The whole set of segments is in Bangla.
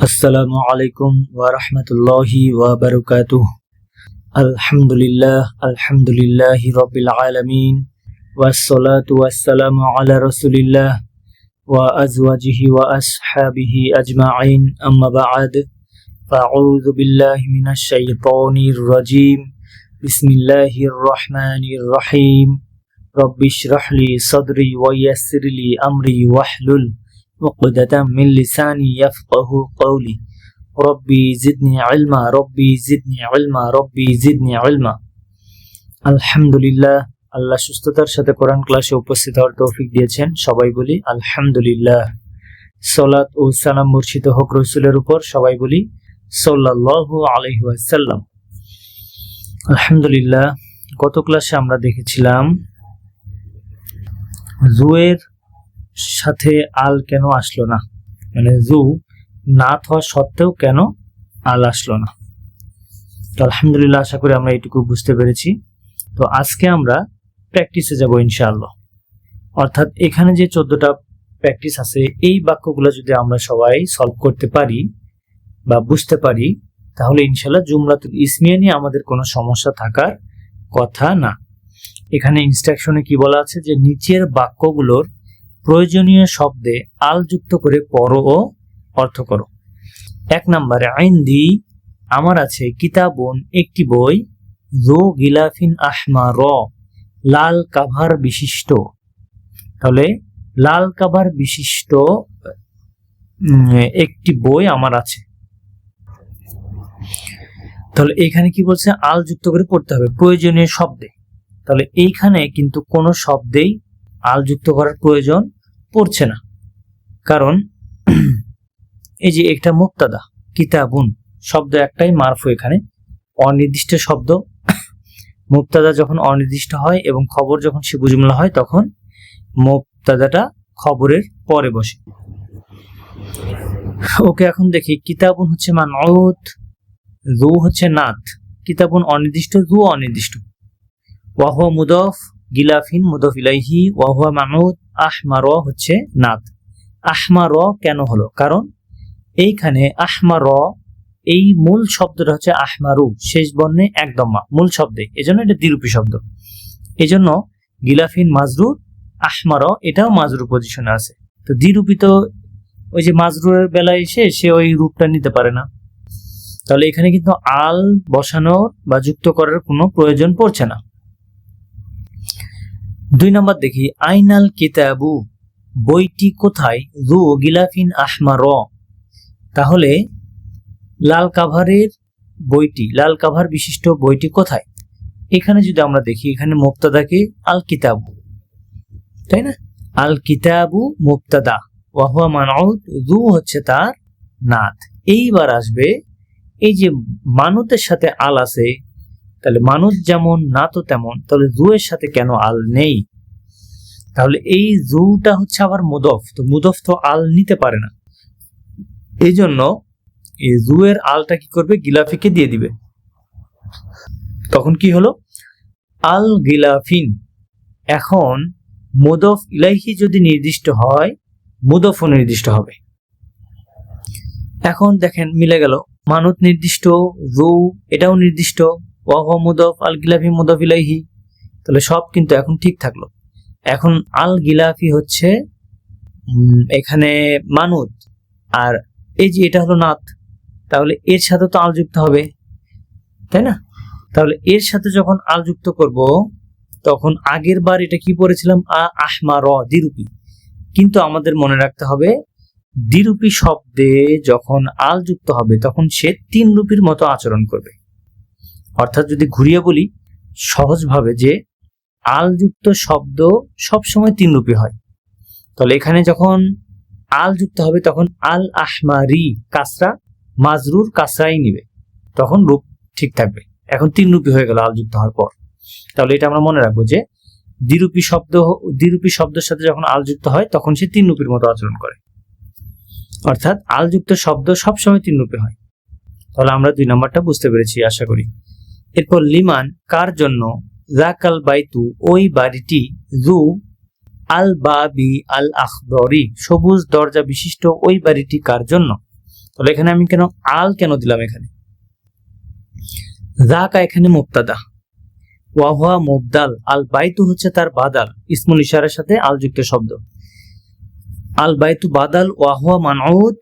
আসসালামু আলাইকুম ওয়া রাহমাতুল্লাহি ওয়া বারাকাতুহু। আলহামদুলিল্লাহি রাব্বিল আলামিন ওয়াসসালাতু ওয়াসসালামু আলা রাসূলিল্লাহ ওয়া আজওয়াজিহি ওয়া আসহাবিহি আজমাইন, আম্মা বা'দ। ফাআউযু বিল্লাহি মিনাশ শাইতানির রাজীম। বিসমিল্লাহির রহমানির রহিম। রব্বিশরাহ লি সাদরি ওয়া ইয়াসসির লি আমরি ওয়াহলুল উকদাতাম মিন লিসানি ইয়াফকাহু কওলি। রব্বি জিদনি ইলমা, রব্বি জিদনি ইলমা, রব্বি জিদনি ইলমা। আলহামদুলিল্লাহ, আল্লাহ সুস্থতার সাথে কোরআন ক্লাসে উপস্থিত হওয়ার তৌফিক দিয়েছেন। সবাই বলি আলহামদুলিল্লাহ। সালাত ও সালাম বর্ষিত হোক রাসূলের উপর, সবাই বলি সাল্লাল্লাহু আলাইহি ওয়াসাল্লাম। আলহামদুলিল্লাহ, গত ক্লাসে আমরা দেখেছিলাম জুয়ের সাথে আল কেন আসলো না, মানে জু নাত হওয়া সত্ত্বেও কেন আল আসলো না। তো আলহামদুলিল্লাহ, আশা করি আমরা এইটুকু বুঝতে পেরেছি। তো আজকে আমরা প্র্যাকটিসে যাব ইনশাআল্লাহ। অর্থাৎ এখানে যে 14টা প্র্যাকটিস আছে, এই বাক্যগুলো যদি আমরা সবাই সলভ করতে পারি বা বুঝতে পারি, তাহলে ইনশাআল্লাহ জুমলাতুল ইসমিয়া নিয়ে আমাদের কোনো সমস্যা থাকার কথা না। এখানে ইনস্ট্রাকশনে কি বলা আছে যে নিচের বাক্যগুলোর প্রয়োজনীয় শব্দে আল যুক্ত করে পড়ো ও অর্থ করো। 1 নম্বরে ইনদি, আমার আছে, কিতাবুন একটি বই, যু গিলাফিন আহমার, লাল কাভার বিশিষ্ট। তাহলে লাল কাভার বিশিষ্ট একটি বই আমার আছে। তাহলে এখানে কি বলছে, আল যুক্ত করে পড়তে হবে প্রয়োজনীয় শব্দে। তাহলে এইখানে কিন্তু কোনো শব্দেই আল যুক্ত করার প্রয়োজন পড়ছে না, কারণ এই যে একটা মুবতাদা কিতাবুন শব্দ একটাই, মারফু এখানে অনির্দিষ্ট শব্দ। মুবতাদা যখন অনির্দিষ্ট হয় এবং খবর যখন শিবু জুমলা হয়, তখন মুবতাদাটা খবরের পরে বসে। ওকে, এখন দেখি কিতাবুন হচ্ছে মানউত, যু হচ্ছে নাত। কিতাবুন অনির্দিষ্ট, যু অনির্দিষ্ট। ওয়া হুয়া মুদাফ, গিলাফিন মুদাফ ইলাইহি, ওয়া হুয়া মানউত, আহমার হচ্ছে নাত। আহমার কেন হলো? কারণ এইখানে আহমার, এই মূল শব্দটা হচ্ছে আহমারু, শেষ বর্ণে একদম মূল শব্দে, এজন্য এটা দ্বিরূপী শব্দ। এজন্য গিলাফিন মাজরুর, আহমার এটাও মাজরুর পজিশনে আছে। তো দ্বিরূপী তো ওই যে মাজরুরের বেলায় এসে সে ওই রূপটা নিতে পারে না। তাহলে এখানে কিন্তু আল বসানোর বা যুক্ত করার কোনো প্রয়োজন পড়ছে না। 2 নম্বর দেখি, আইনাল কিতাবু, বইটি কোথায়, যু গিলাফিন আহমার। তাহলে লাল কাভারের বইটি, লাল কাভার বিশিষ্ট বইটি কোথায়? এখানে যদি আমরা দেখি, এখানে মুবতাদাকে আল কিতাবু, তাই না? আল কিতাবু মুবতাদা, ওয়া হুয়া মানউত, যু হচ্ছে তার নাত। এইবার আসবে এই যে মানুতের সাথে আল আছে, তাহলে মানুষ যেমন নাতও তেমন, তাহলে যু এর সাথে কেন আল নেই? তাহলে এই যুটা হচ্ছে আবার মুদফ, তো মুদফ তো আল নিতে পারে না। এই জন্য এই যু এর আলটা কি করবে, গিলাফিকে দিয়ে দিবে। তখন কি হলো, আল গিলাফিন। এখন মুদফ ইলাইহি যদি নির্দিষ্ট হয়, মুদফও নির্দিষ্ট হবে। এখন দেখেন মিলে গেল, মানুত নির্দিষ্ট, যু এটাও নির্দিষ্ট, ওয়া হুয়া মুদফ, আল গিলাফি মুদফ ইলাইহি। তাহলে সব কিন্তু এখন ঠিক থাকলো। এখন আল গিলাফি হচ্ছে এখানে মানুত, আর এই যে এটা হলো নাত, তাহলে এর সাথে তো আল যুক্ত হবে, তাই না? তাহলে এর সাথে যখন আল যুক্ত করব, তখন আগের বার এটা কি পড়েছিলাম, আহমার দ্বিরূপী। কিন্তু আমাদের মনে রাখতে হবে, দ্বিরূপী শব্দে যখন আল যুক্ত হবে, তখন সে 3 রূপীর মতো আচরণ করবে। অর্থাৎ যদি ঘুরিয়ে বলি সহজভাবে, যে আল যুক্ত শব্দ সবসময় 3 রূপী হয়। তাহলে এখানে যখন আল যুক্ত হবে, তখন আল আহমারি, কাসরা মাজরুর কাসরাই নিবে, তখন রূপ ঠিক থাকবে। এখন 3 রূপী হয়ে গেল আল যুক্ত হওয়ার পর। তাহলে এটা আমরা মনে রাখবো যে দ্বিরূপী শব্দের সাথে যখন আল যুক্ত হয়, তখন সে 3 রূপীর মতো আচরণ করে। অর্থাৎ আল যুক্ত শব্দ সবসময় 3 রূপী হয়। তাহলে আমরা 2 নম্বরটা বুঝতে পেরেছি আশা করি। এরপর লিমান, কার জন্য, জাকাল বাইতু ওই বাড়িটি, যু আল বাবি আল আখদরি সবুজ দরজা বিশিষ্ট ওই বাড়িটি কার জন্য? তাহলে এখানে আমি কেন দিলাম এখানে? যাকা এখানে মুবতাদা, ওয়া হুয়া মুবদাল, আল বাইতু হচ্ছে তার বাদাল, ইসমুল ইশারার সাথে আল যুক্ত শব্দ। আল বাইতু বাদাল, ওয়া হুয়া মানউত,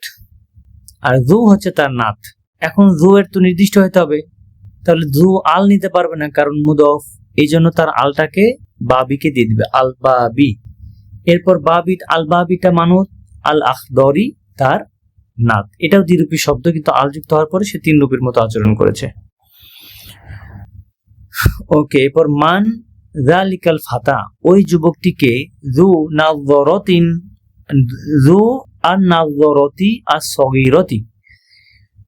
আর যু হচ্ছে তার নাত। এখন যু এর তো নির্দিষ্ট হতে হবে, তাহলে যু আল নিতে পারবে না কারণ মুদফ, এই জন্য তার আলটাকে বাবিকে দিয়ে দিবে, আল বাবি। এরপর বাবিট, আল বাবিটা মানুত, আল আখদরি তার নাত। এটাও দ্বিরূপী শব্দ, কিন্তু আল যুক্ত হওয়ার পরে সে 3 রূপের মতো আচরণ করেছে। ওকে, এরপর মান যালিকাল ফাতা, ওই যুবকটিকে, যু নাযরাতিন, যু আন নাযরাতি আস-সগীরাতি,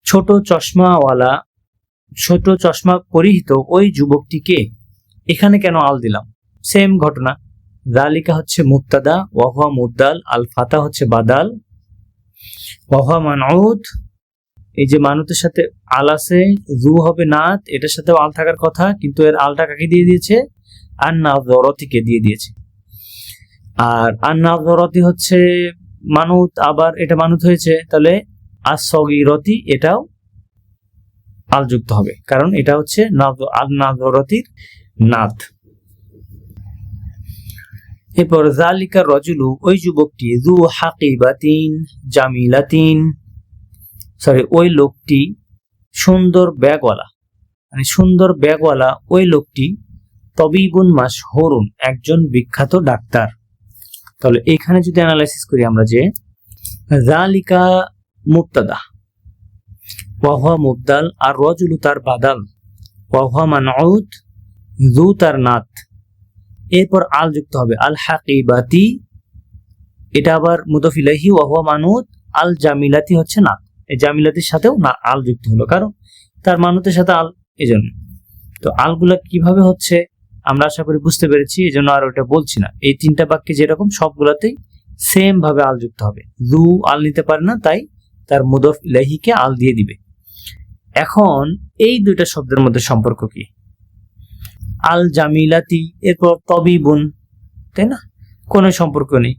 ছোট চশমাওয়ালা, ছোট চশমা পরিহিত ওই যুবকটিকে। এখানে কেন আল দিলাম? সেম ঘটনা, যালিকা হচ্ছে মুবতাদা, ওয়া হুয়া মুবদাল, আল ফাতা হচ্ছে বাদাল, ওয়া হুয়া মানউত, এই যে মানুতের সাথে আল আছে, যু হবে নাত, এটার সাথেও আল থাকার কথা, কিন্তু এর আলটা কাকে দিয়ে দিয়েছে? আন নাযরাতিকে দিয়ে দিয়েছে। আর আন নাযরাতি হচ্ছে মানুত, আবার এটা মানুত হয়েছে, তাহলে আস-সগীরাতি এটাও আল যুক্ত হবে, কারণ এটা হচ্ছে আন নাযরাতির নাত। এরপর যালিকা রাজুলু, ওই যুবকটি, যু হাকিবাতিন জামিলাতিন, ওই লোকটি সুন্দর ব্যাগওয়ালা, মানে সুন্দর ব্যাগওয়ালা ওই লোকটি, তবিবুন মাশহুরুন, একজন বিখ্যাত ডাক্তার। তাহলে এখানে যদি অ্যানালাইসিস করি আমরা, যে যালিকা মুবতাদা, ওয়া হুয়া মুবদাল, আর রাজুলু তার বাদাল, ওয়া হুয়া মানউত, যু তার নাত। এরপর আল যুক্ত হবে, আল হাকিবাতি, এটা আবার মুদাফ ইলাইহি, ওয়া হুয়া মানুত, আল জামিলাতি হচ্ছে নাত। এই জামিলাতির সাথেও না আল যুক্ত হলো, কারণ তার মানুতের সাথে আল, এজন্য। তো আলগুলা কিভাবে হচ্ছে আমরা আশা করি বুঝতে পেরেছি, এই জন্য আর ওটা বলছি না। এই 3টা বাক্যে যেরকম সবগুলাতেই সেম ভাবে আল যুক্ত হবে। যু আল নিতে পারে না, তাই তার মুদাফ ইলাইহিকে আল দিয়ে দিবে। এখন এই 2টা শব্দের মধ্যে সম্পর্ক কি? আল জামিলাতি, এরপর তবিবুন, তাই না? কোনো সম্পর্ক নেই।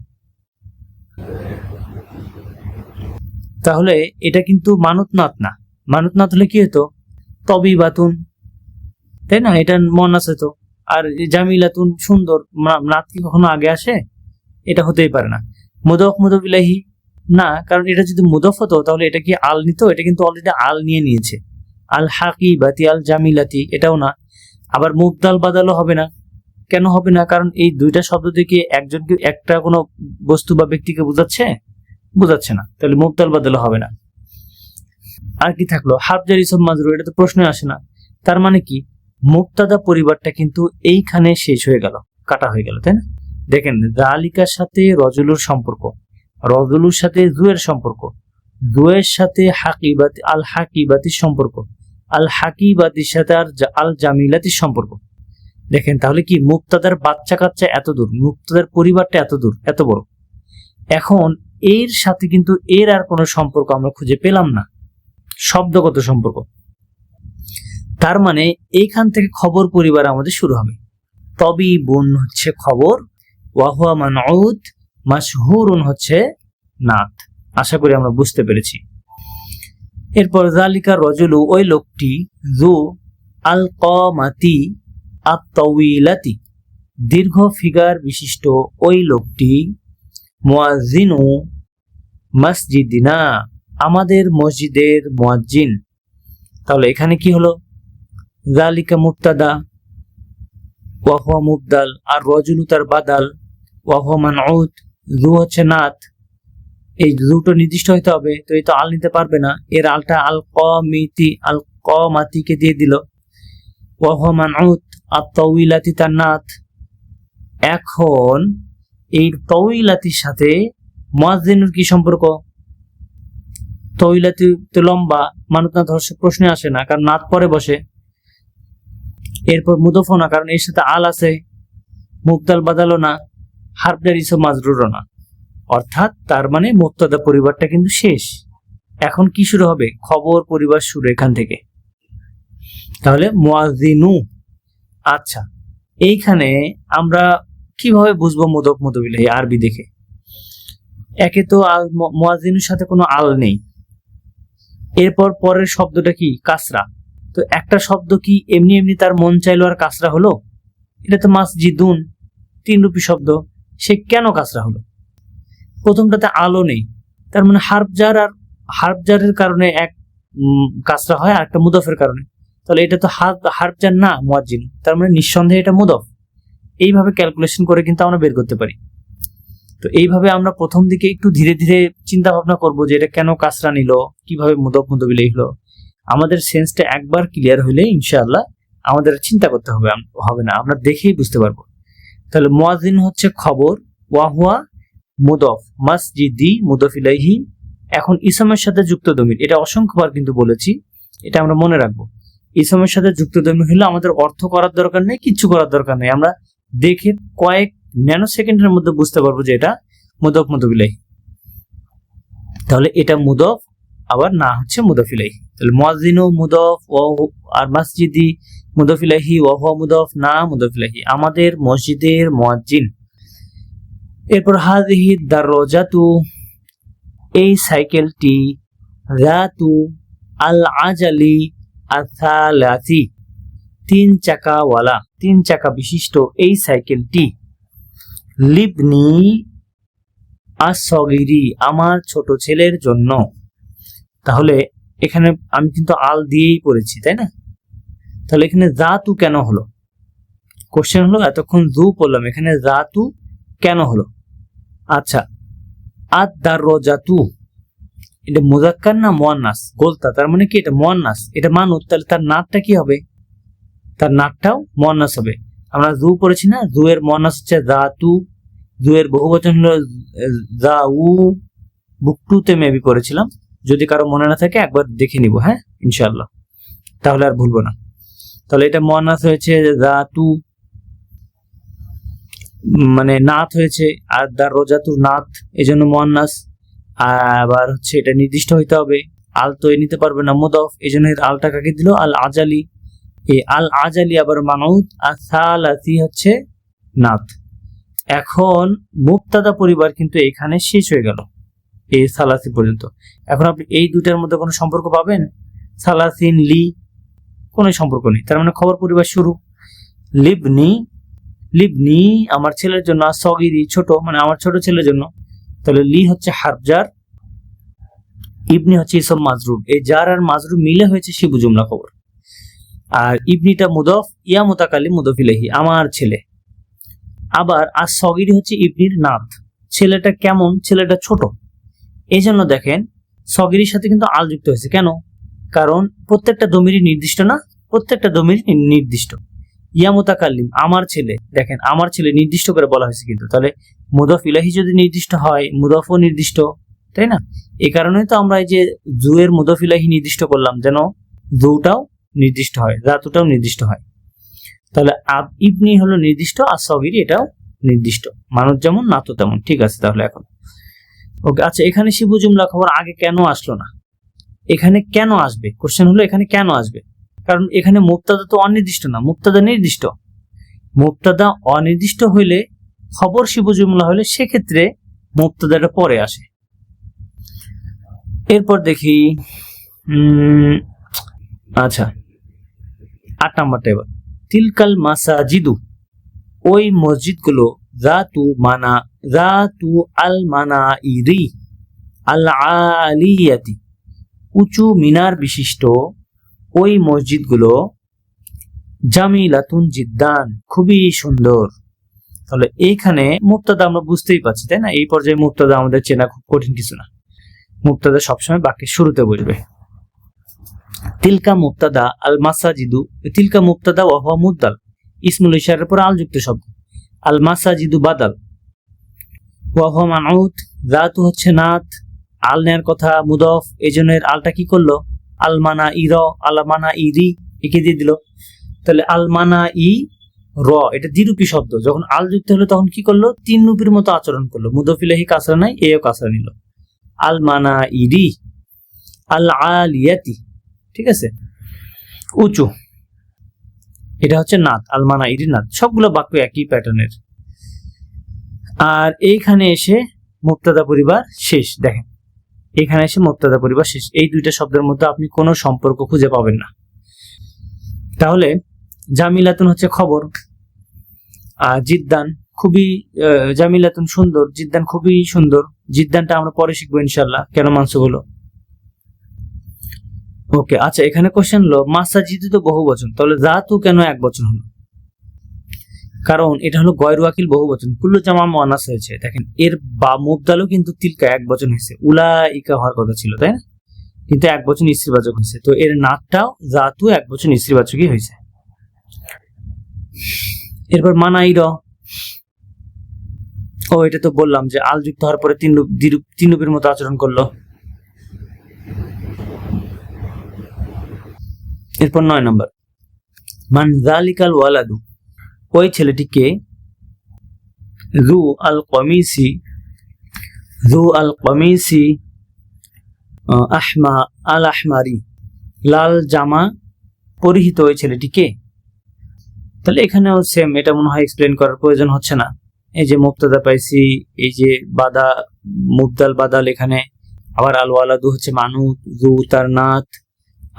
তাহলে এটা কিন্তু মানুত নাত না। মানুত নাত হলে কি হতো? তবিবাতুন, তাই না? এটা মন আছে তো। আর জামিলাতুন সুন্দর, নাত কি কখনো আগে আসে? এটা হতেই পারে না। মুদাফ মুদাফ ইলাইহি না, কারণ এটা যদি মুদাফ হতো তাহলে এটা কি আল নিত? এটা কিন্তু অলরেডি আল নিয়ে নিয়েছে। আল হাকিবাতি আল জামিলাতি, এটাও না। আবার মুবদাল বাদালও হবে না। কেন হবে না? কারণ এই 2টা শব্দ থেকে একজনকে, একটা কোনো বস্তু বা ব্যক্তিকে বোঝাচ্ছে না, তাহলে মুবদাল বাদালও হবে না। আর কি থাকলো? হারফ জার ইসম মাজরুর, এটা তো প্রশ্নই আসে না। তার মানে কি? মুবতাদা পরিবারটা কিন্তু এইখানে শেষ হয়ে গেল, কাটা হয়ে গেল, তাই না? দেখেন, যালিকার সাথে রজুলুর সম্পর্ক, রজুলুর সাথে জুয়ের সম্পর্ক, জুয়ের সাথে হাকিবাতি আল হাকিবাতির সম্পর্ক, আল হাকিবাতির সাথে আর আল জামিলাতির সম্পর্ক। দেখেন তাহলে কি মুবতাদার বাচ্চা কাচ্চা এত দূর, মুবতাদার পরিবারটা এত দূর, এত বড়। এখন এর সাথে কিন্তু এর আর কোনো সম্পর্ক আমরা খুঁজে পেলাম না, শব্দগত সম্পর্ক। তার মানে এইখান থেকে খবর পরিবার আমাদের শুরু হবে। তবিবুন হচ্ছে খবর, ওয়া হুয়া মানউত, মাশহুরুন হচ্ছে নাত। আশা করি আমরা বুঝতে পেরেছি। এরপর যালিকা রাজুলু, ওই লোকটি, যু আল কামাতি আত-তাওয়িলাতি, দীর্ঘ ফিগার বিশিষ্ট ওই লোকটি, মুয়াজ্জিনু মসজিদিনা, আমাদের মসজিদের মুয়াজ্জিন। তাহলে এখানে কি হলো? যালিকা মুবতাদা, ওয়া হুয়া মুবদাল, আর রাজুলু তার বাদাল, ওয়া হুয়া মানউত, যু হচ্ছে নাত। এই দুটো নির্দিষ্ট হইতে হবে, তো এই তো আল নিতে পারবে না, এর আলটা আল কামাতিকে দিয়ে দিল। ওয়া হুয়া মানউত, আত-তাওয়িলাতি তার নাত। এখন এই তাওয়িলাতির সাথে মুয়াজ্জিনুর কি সম্পর্ক? তাওয়িলাতি তো লম্বা, মানুত নাত প্রশ্নে আসে না, কারণ নাত পরে বসে। এরপর মুদাফও না, কারণ এর সাথে আল আছে। মুবদাল বাদালও না, হারফ জার ইসম মাজরুরও না। অর্থাৎ তার মানে মুবতাদা পরিবারটা কিন্তু শেষ। এখন কি শুরু হবে? খবর পরিবার শুরু এখান থেকে। তাহলে মুয়াজ্জিনু। আচ্ছা, এইখানে আমরা কিভাবে বুঝবো মুদাফ মুদাফ ইলাইহি আরবি দেখে? একে তো মুয়াজ্জিনুর সাথে কোনো আল নেই, এরপর পরের শব্দটা কি? কাসরা। তো একটা শব্দ কি এমনি এমনি তার মন চাইলো আর কাসরা হলো? এটা তো মাসজিদুন, 3 রূপী শব্দ, সে কেন কাসরা হলো? প্রথমটাতে আলো নেই, তার মানে হার্ফজারের কারণে এক কাসরা হয়, আর একটা মুদফের কারণে। তাহলে এটা তো হার্ফজার না মুয়াজ্জিন, তার মানে নিঃসন্দেহে এটা মুদফ। এইভাবে ক্যালকুলেশন করে কিন্তু আমরা বের করতে পারি। তো এইভাবে আমরা প্রথম দিকে একটু ধীরে ধীরে চিন্তা ভাবনা করবো যে এটা কেন কাসরা নিল, কিভাবে মুদফ মুদবিলাই হলো। আমাদের সেন্সটা একবার ক্লিয়ার হলে ইনশাআল্লাহ আমাদের চিন্তা করতে হবে না, আমরা দেখেই বুঝতে পারবো। তাহলে মুয়াজ্জিন হচ্ছে খবর, ওয়াহুয়া মুদফ, মাসজিদি মুদফ ইলাইহি। এখন ইসমের সাথে যুক্ত দমির, এটা অসংখ্যবার কিন্তু বলেছি, এটা আমরা মনে রাখবো। ইসমের সাথে যুক্ত দমির হলে আমাদের অর্থ করার দরকার নেই, কিচ্ছু করার দরকার নেই, আমরা দেখে কয়েক ন্যানো সেকেন্ডের মধ্যে বুঝতে পারবো যে এটা মুদফ মুদফ ইলাইহি। তাহলে এটা মুদফ, আবার না হচ্ছে মুদফ ইলাইহি। তাহলে মুয়াজ্জিনু মুদফ, আর মাসজিদি মুদফ ইলাইহি, ওয়া হুয়া মুদফ, না মুদফ ইলাইহি, আমাদের মসজিদের মুয়াজ্জিন। এরপর হাযিহি দারজাতু, এই সাইকেলটি, যাতু আল আজালি আসালাসি, 3 চাকাওয়ালা, 3 চাকা বিশিষ্ট এই সাইকেলটি, লিবনি আসগিরি, আমার ছোট ছেলের জন্য। তাহলে এখানে আমি কিন্তু আল দিয়েই পড়েছি, তাই না? তাহলে এখানে যাতু কেন হলো? কোশ্চেন হলো, এতক্ষণ যু পড়লাম, এখানে যাতু কেন হলো? আচ্ছা, আদ-দারজাতু এটা মুযাক্কার না মুয়ান্নাস? গোলতা, তার মানে কি এটা মুয়ান্নাস, এটা মানুত, তাহলে তার নাকটা কি হবে? তার নাকটাও মুয়ান্নাস হবে। আমরা যু পড়েছি না, যু এর মুয়ান্নাস হচ্ছে যাতু, যু এর বহুবচন হলো যাউ, বুক 2 তে মেবি পড়েছিলাম, যদি কারো মনে না থাকে একবার দেখে নিব, হ্যাঁ ইনশাআল্লাহ, তাহলে আর ভুলবো না। তাহলে এটা মুয়ান্নাস হয়েছে যাতু, মানে নাত হয়েছে, আর দারজাতু নাত, এজন্য মুয়ান্নাস। আবার হচ্ছে এটা নির্দিষ্ট হইতে হবে, আল তো নিতে পারবে না, মুদফ, এজন্য আলটা কাকে দিল? আল আজালি। এই আল আজালি আবার মানউত, আর সালাসি হচ্ছে নাত। এখন মুবতাদা পরিবার কিন্তু এখানে শেষ হয়ে গেল, এই সালাসি পর্যন্ত। এখন আপনি এই দুটার মধ্যে কোনো সম্পর্ক পাবেন? সালাসিন লি, কোনো সম্পর্ক নেই, তার মানে খবর পরিবার শুরু। লিবনি, লিবনি আমার ছেলের জন্য, আর সগিরি ছোট, মানে আমার ছোট ছেলের জন্য। তাহলে লি হচ্ছে হারফজার, ইবনি হচ্ছে ইসম মাজরুর, এই জার আর মাজরুর মিলে হয়েছে শিবু জুমলা খবর। আর ইবনিটা মুদফ, ইয়া মুতাকাল্লিম মুদফ ইলাইহি, আমার ছেলে। আবার আর সগিরি হচ্ছে ইবনির নাত, ছেলেটা কেমন? ছেলেটা ছোট। এই জন্য দেখেন সগিরির সাথে কিন্তু আল যুক্ত হয়েছে, কেন? কারণ প্রত্যেকটা দমিরই নির্দিষ্ট না, প্রত্যেকটা দমির নির্দিষ্ট। ইয়া মুতাকাল্লিম আমার ছেলে, দেখেন আমার ছেলে নির্দিষ্ট করে বলা হয়েছে কিন্তু, তাহলে মুদফ ইলাইহি যদি নির্দিষ্ট হয়, মুদফও নির্দিষ্ট, তাই না? এই কারণেই তো আমরা এই যে জুয়ের মুদফ ইলাইহি নির্দিষ্ট করলাম, যেন জুটাও নির্দিষ্ট হয়, জাতুটাও নির্দিষ্ট হয়। তাহলে ইবনি হলো নির্দিষ্ট, আর সগিরি এটাও নির্দিষ্ট, মানুষ যেমন নাতো তেমন। ঠিক আছে, তাহলে এখন ওকে। আচ্ছা, এখানে শিবু জুমলা খবর আগে কেন আসলো না? এখানে কেন আসবে? কোশ্চেন হলো এখানে কেন আসবে, কারণ এখানে মুবতাদা তো অনির্দিষ্ট না, মুবতাদা নির্দিষ্ট। মুবতাদা অনির্দিষ্ট হইলে, খবর শিবু জুমলা হলে, সেক্ষেত্রে মুবতাদাটা পরে আসে। এরপর দেখি, আচ্ছা 8 নাম্বারটা এবার, তিলকাল মাসাজিদু, ওই মসজিদগুলো, যাতু আল মানাইরি আল আলিয়াতি, উঁচু মিনার বিশিষ্ট ওই মসজিদগুলো, জামিলাতুন জিদ্দান, খুবই সুন্দর। তাহলে এইখানে মুবতাদা আমরা বুঝতেই পারছি, তাই না? এই পর্যায়ে মুবতাদা আমাদের চেনা খুব কঠিন কিছু না, মুবতাদা সবসময় বাক্যের শুরুতে বসবে। তিলকা মুবতাদা, আল মাসাজিদু, তিলকা মুবতাদা ওয়া হুয়া মুদ্দাল, ইসমুল ইশারার পর আল যুক্ত শব্দ, আল মাসাজিদু বাদাল, ওয়া হুয়া মানউত, যাতু হচ্ছে নাত, আল নেয়ার কথা মুদফ, এজন্য আলটা কি করলো? আল মানা ইরি একে দিয়ে দিল। তাহলে আল মানা ই র, এটা দ্বিরূপী শব্দ, যখন আল যুক্ত হলো তখন কি করলো? 3 রূপীর মতো আচরণ করলো, মুদফ ইলাইহি কাসরা নাই, এও কাসরা নিল। আল মানা ইরি আল আলিয়াতি, ঠিক আছে, উঁচু, এটা হচ্ছে নাত, আল মানা ইরি নাত, সবগুলো বাক্য একই প্যাটার্নের। আর এইখানে এসে মুবতাদা পরিবার শেষ, দেখেন এখানে এসে মুবতাদা পরিবার শেষ। এই দুইটা শব্দের মধ্যে আপনি কোনো সম্পর্ক খুঁজে পাবেন না। তাহলে জামিলাতুন হচ্ছে খবর, জিদ্দান খুবই, জামিলাতুন সুন্দর, জিদ্দান খুবই সুন্দর। জিদ্দানটা আমরা পরে শিখবো ইনশাআল্লাহ কেন মানসুব হলো। ওকে, আচ্ছা এখানে কোশ্চেন হলো মাসাজিদু তো বহু বচন, তাহলে জাতু কেন এক বচন হলো? কারণ এটা হলো গয়রু আকিল বহু বচন, কুল্লু জামা মুআন্নাস হয়েছে। দেখেন এর বা মুবদালও কিন্তু তিলকা এক বচন হয়েছে, উলাইকা হওয়ার কথা ছিল তাই না, কিন্তু এক বচন স্ত্রীবাচক হয়েছে। তো এর নাতটাও জাতু এক বচন স্ত্রীবাচকই হয়েছে। এরপর মানাইর, ও এটা তো বললাম যে আল যুক্ত হওয়ার পরে তিন রূপের মতো আচরণ করলো। এরপর 9 নম্বর, মান যালিকাল ওয়ালাদু, ওই ছেলেটিকে, যু আল কমিসি আহমা আল আহমারি, লাল জামা পরিহিত ওই ছেলেটিকে। তাহলে এখানেও সেম, এটা মনে হয় এক্সপ্লেন করার প্রয়োজন হচ্ছে না। এই যে মুবতাদা পাইছি, এই যে বাদা মুবদাল বাদাল এখানে, আবার আল ওয়ালাদু হচ্ছে মানুষ, যু তার নাত,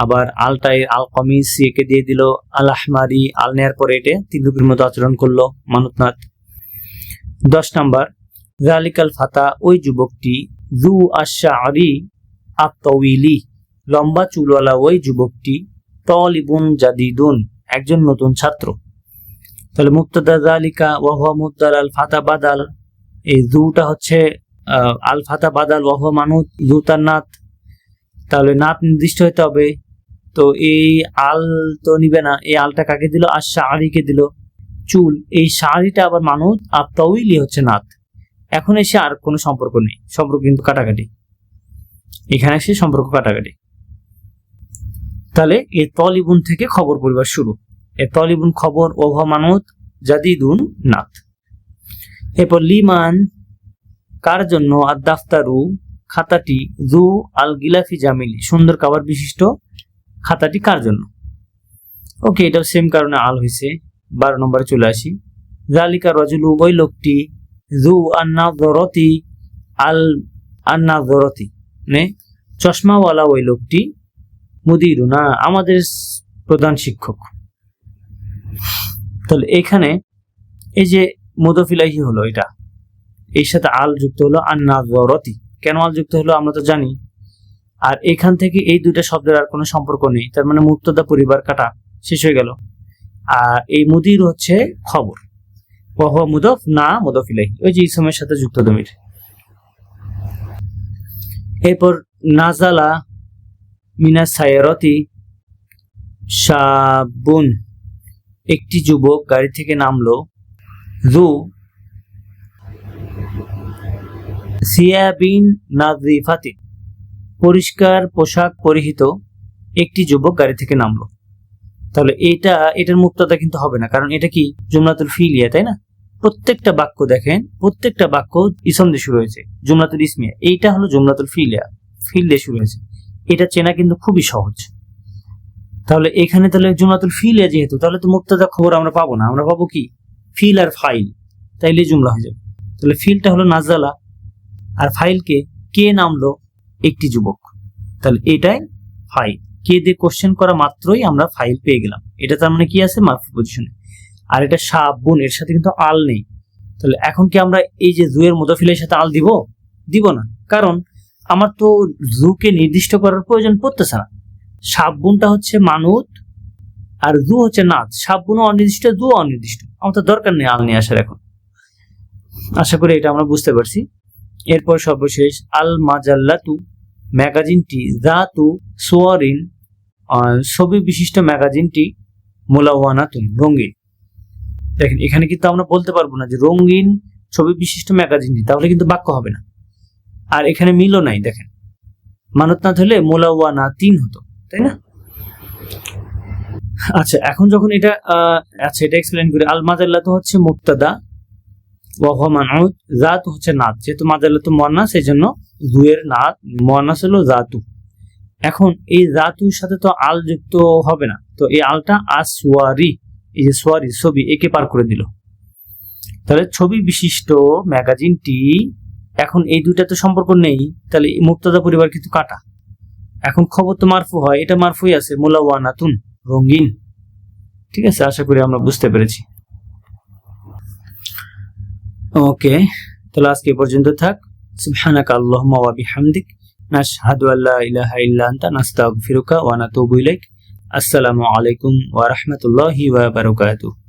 আবার আলটাই আল কমিসি একে দিয়ে দিল আল আহমারি, আল নেয়ার পরে এটা তিন রূপের মতো আচরণ করলো মানুতনাথ। 10 নাম্বার, জালিকাল ফাতা, ওই যুবকটি, যু আশ-শা'রি আত-তাওয়িলি, লম্বা চুলওয়ালা ওই যুবকটি, তালিবুন জাদিদুন, একজন নতুন ছাত্র। তাহলে মুবতাদা জালিকা ওয়া হুয়া মুবদাল, আল ফাতা বাদাল, এই যুটা হচ্ছে আল ফাতা বাদাল, ওয়া হুয়া মানুত, যু তার নাত। তাহলে নাত নির্দিষ্ট হতে হবে, তো এই আল তো নিবে না, এই আলটা কাকে দিল? আশ-শা'রিকে দিল, চুল। এই শাড়িটা আবার মানুষ, আর তাওয়িলি হচ্ছে নাত। এখন এসে আর কোনো সম্পর্ক নেই, সম্পর্ক কিন্তু কাটাকাটি, এখানে এসে সম্পর্ক কাটাকাটি। তাহলে এই তলিবুন থেকে খবর পরিবার শুরু, এই তলিবুন খবর, ওভা মানুত, জাদিদুন নাত। এরপর লিমান, কার জন্য, আর দাফতারু খাতাটি, যু আল গিলাফি জামিলি, সুন্দর কাভার বিশিষ্ট খাতাটি কার জন্য। ওকে, এটা সেম কারণে আল হয়েছে। 12 নম্বরে চলে আসি, জালিকা রাজুলু, ওই লোকটি, যু আন-নাযরাতি আন-নাযরাতি, মানে চশমাওয়ালা ওই লোকটি, মুদিরুনা, আমাদের প্রধান শিক্ষক। তাহলে এখানে এই যে মুদাফ ইলাইহি হলো, এটা এর সাথে আল যুক্ত হলো, আন-নাযরাতি। কেন আল যুক্ত হলো আমরা তো জানি। আর এখান থেকে এই দুইটা শব্দের আর কোনো সম্পর্ক নেই, তার মানে মুবতাদা পরিবার কাটা শেষ হয়ে গেল। আর এই মুদির হচ্ছে খবর, ওয়া হুয়া মুদাফ না মুদাফ ইলাইহি, ওই যে ইসমের সাথে যুক্ত দমির। এরপর নাজালা মিনাস সায়ারাতি শাবুন, একটি যুবক গাড়ি থেকে নামলো, যু সিয়াবিন নাযিফাতি, পরিষ্কার পোশাক পরিহিত একটি যুবক গাড়ি থেকে নামলো। তাহলে এটার মুবতাদা কিন্তু হবে না, কারণ এটা কি জুমলাতুল ফিলিয়া, তাই না? প্রত্যেকটা বাক্য দেখেন, প্রত্যেকটা বাক্য ইসম দিয়ে শুরু হয়েছে, জুমলাতুল ইসমিয়া। এইটা হলো জুমলাতুল ফিলিয়া, ফিল দিয়ে শুরু হয়েছে। এটা চেনা কিন্তু খুবই সহজ। তাহলে এখানে তাহলে জুমলাতুল ফিলিয়া যেহেতু, তাহলে তো মুবতাদা খবর আমরা পাবো না, আমরা পাবো কি ফিল আর ফাইল, তাইলে জুমলা হয়ে যাবে। তাহলে ফিলটা হলো নাজালা, আর ফাইলকে কে নামলো, একটি যুবক। তাহলে এটাই ফাইল, কে দিয়ে কোশ্চেন করা মাত্রই আমরা ফাইল পেয়ে গেলাম। এটা তার মানে কি আছে, মারফু পজিশনে। আর এটা শাবুন, এর সাথে কিন্তু আল নেই। তাহলে এখন কি আমরা এই যে জুয়ের মুদাফিলের সাথে আল দিব না, কারণ আমার তো জুকে নির্দিষ্ট করার প্রয়োজন পড়তেছে না। শাবুনটা হচ্ছে মানুত, আর জু হচ্ছে নাত। শাবুনও অনির্দিষ্ট, জু অনির্দিষ্ট, আমার তো দরকার নেই আল নিয়ে আসার। এখন আশা করি এটা আমরা বুঝতে পারছি। এরপর সর্বশেষ, আল মাজাল্লাতু, ম্যাগাজিনটি, জাতু সুওয়ারিন, ছবি বিশিষ্ট ম্যাগাজিনটি, মুলাওয়ানাতুন, রঙিন। দেখেন এখানে কিন্তু আমরা বলতে পারবো না যে রঙিন ছবি বিশিষ্ট ম্যাগাজিনটি, তাহলে কিন্তু বাক্য হবে না। আর এখানে মিলও নাই, দেখেন মানতনাথ হলে মুলাওয়ানাতিন হতো, তাই না? আচ্ছা, এখন যখন এটা এটা এক্সপ্লেন করি। আল মাজাল্লাতু হচ্ছে মুবতাদা, ওয়া হুয়া মানউত, জাত হচ্ছে নাত। যেহেতু মাজাল্লাতু মুয়ান্নাস, এই জন্য জুয়ের নাত মুয়ান্নাস হলো জাতু। এখন এই জাতুর সাথে তো আল যুক্ত হবে না, তো এই আলটা আসওয়ারি, এই যে সোয়ারি ছবি, একে পার করে দিল। তাহলে ছবি বিশিষ্ট ম্যাগাজিনটি এখন এই দুইটা তো সম্পর্ক নেই, তাহলে মুক্তাদা পরিবার কিন্তু কাটা। এখন খবর তো মারফু হয়, এটা মারফুই আছে, মুলাওয়ানাতুন, রঙিন। ঠিক আছে, আশা করি আমরা বুঝতে পেরেছি। ওকে, তাহলে আজকে এ পর্যন্ত থাক। সুবহানাকা আল্লাহুম্মা ওয়া বিহামদিক নাশহাদু আল্লা ইলাহা ইল্লা আনতা নাস্তাগফিরুকা ওয়া নাতুবু ইলাইক। আসসালামু আলাইকুম ওয়া রাহমাতুল্লাহি ওয়া বারাকাতুহু।